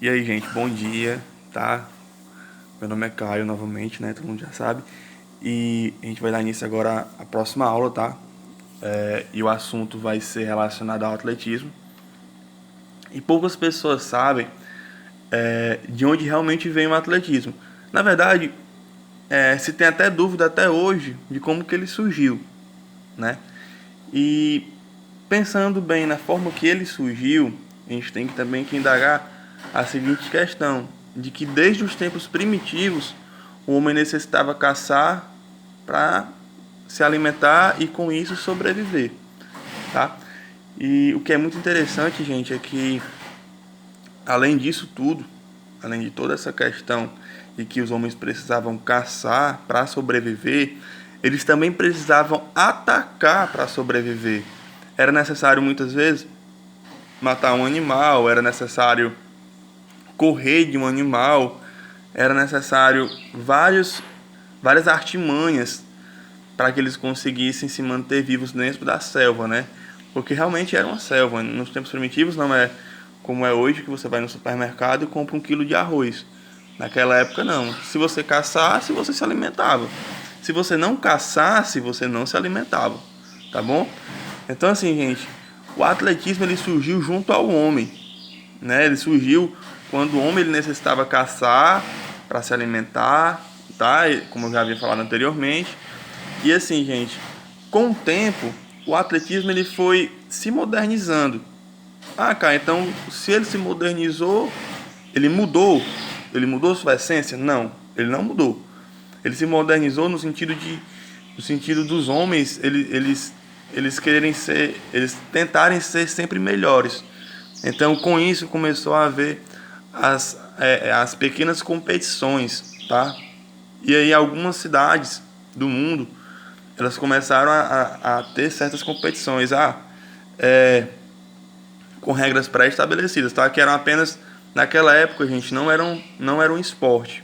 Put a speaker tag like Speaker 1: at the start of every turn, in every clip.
Speaker 1: E aí, gente, bom dia, tá? Meu nome é Caio novamente, né? Todo mundo já sabe. E a gente vai dar início agora à próxima aula, tá? E o assunto vai ser relacionado ao atletismo. E poucas pessoas sabem de onde realmente vem o atletismo. Na verdade, se tem até dúvida até hoje de como que ele surgiu, né? E pensando bem na forma que ele surgiu, a gente tem que também que indagar a seguinte questão, de que desde os tempos primitivos o homem necessitava caçar para se alimentar e com isso sobreviver, tá? E o que é muito interessante, gente, é que além disso tudo, além de toda essa questão de que os homens precisavam caçar para sobreviver, eles também precisavam atacar para sobreviver. Era necessário muitas vezes matar um animal, era necessário correr de um animal, era necessário várias artimanhas para que eles conseguissem se manter vivos dentro da selva, né? Porque realmente era uma selva. Nos tempos primitivos não é como é hoje, que você vai no supermercado e compra 1 quilo de arroz. Naquela época não. Se você caçasse, você se alimentava. Se você não caçasse, você não se alimentava. Tá bom? Então assim, gente, o atletismo ele surgiu junto ao homem, né? Ele surgiu quando o homem ele necessitava caçar para se alimentar, tá? Como eu já havia falado anteriormente. E assim, gente, com o tempo, o atletismo ele foi se modernizando. Ah, cara, então se ele se modernizou, ele mudou? Ele mudou sua essência? Não, ele não mudou. Ele se modernizou no sentido dos homens, eles quererem ser, eles tentarem ser sempre melhores. Então, com isso começou a haver as pequenas competições, tá? E aí algumas cidades do mundo elas começaram a ter certas competições, com regras pré-estabelecidas, tá? Que eram apenas, naquela época, gente, não eram esporte,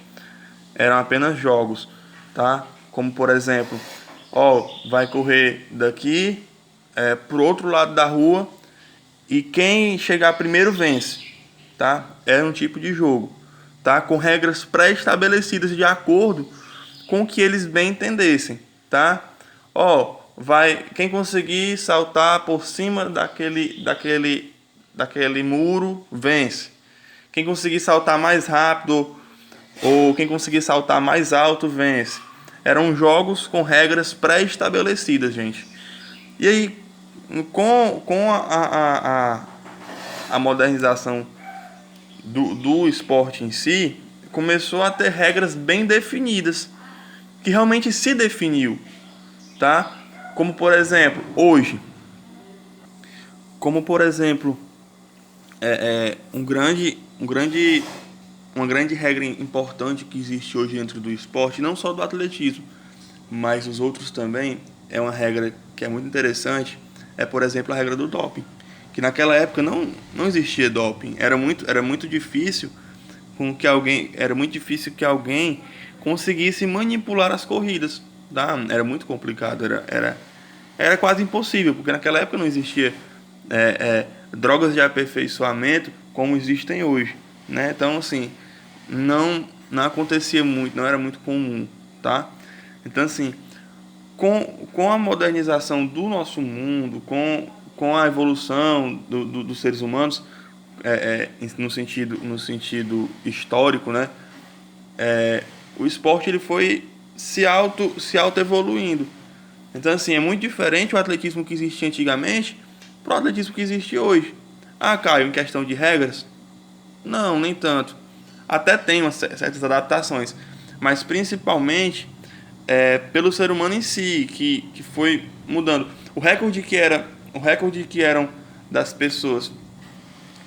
Speaker 1: eram apenas jogos, tá? Como por exemplo, vai correr daqui pro outro lado da rua e quem chegar primeiro vence, tá? Era um tipo de jogo, tá? Com regras pré-estabelecidas de acordo com o que eles bem entendessem, tá? Vai quem conseguir saltar por cima daquele muro vence. Quem conseguir saltar mais rápido ou quem conseguir saltar mais alto vence. Eram jogos com regras pré-estabelecidas, gente. E aí, com a modernização do esporte em si, começou a ter regras bem definidas, que realmente se definiu, tá? Como por exemplo, hoje, como por exemplo, uma grande regra importante que existe hoje dentro do esporte, não só do atletismo, mas os outros também, é uma regra que é muito interessante, é por exemplo a regra do doping, que naquela época não existia doping, era muito difícil que alguém conseguisse manipular as corridas, tá? Era muito complicado, era quase impossível, porque naquela época não existia drogas de aperfeiçoamento como existem hoje, né? Então assim, não acontecia muito, não era muito comum, tá? Então assim, com a modernização do nosso mundo, com a evolução dos seres humanos, no sentido histórico, né? O esporte ele foi se auto evoluindo. Então assim, é muito diferente o atletismo que existia antigamente para o atletismo que existe hoje. Ah, Caio, em questão de regras? Não, nem tanto. Até tem certas adaptações, mas principalmente pelo ser humano em si, que foi mudando. O recorde que eram das pessoas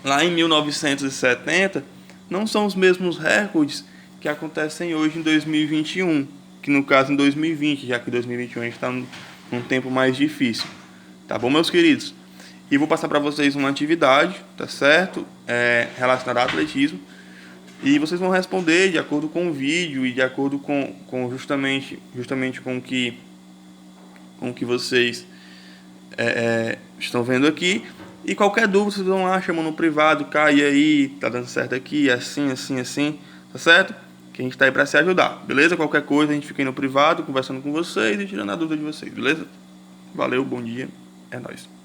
Speaker 1: lá em 1970 não são os mesmos recordes que acontecem hoje em 2021, que no caso em 2020, já que em 2021 a gente está num tempo mais difícil. Tá bom, meus queridos? E vou passar para vocês uma atividade, tá certo? Relacionada ao atletismo. E vocês vão responder de acordo com o vídeo e de acordo com justamente com o que vocês estão vendo aqui. E qualquer dúvida, vocês vão lá, chamam no privado, cara, e aí, tá dando certo aqui, assim, assim, assim, tá certo? Que a gente tá aí pra se ajudar, beleza? Qualquer coisa, a gente fica aí no privado, conversando com vocês e tirando a dúvida de vocês, beleza? Valeu, bom dia, é nóis.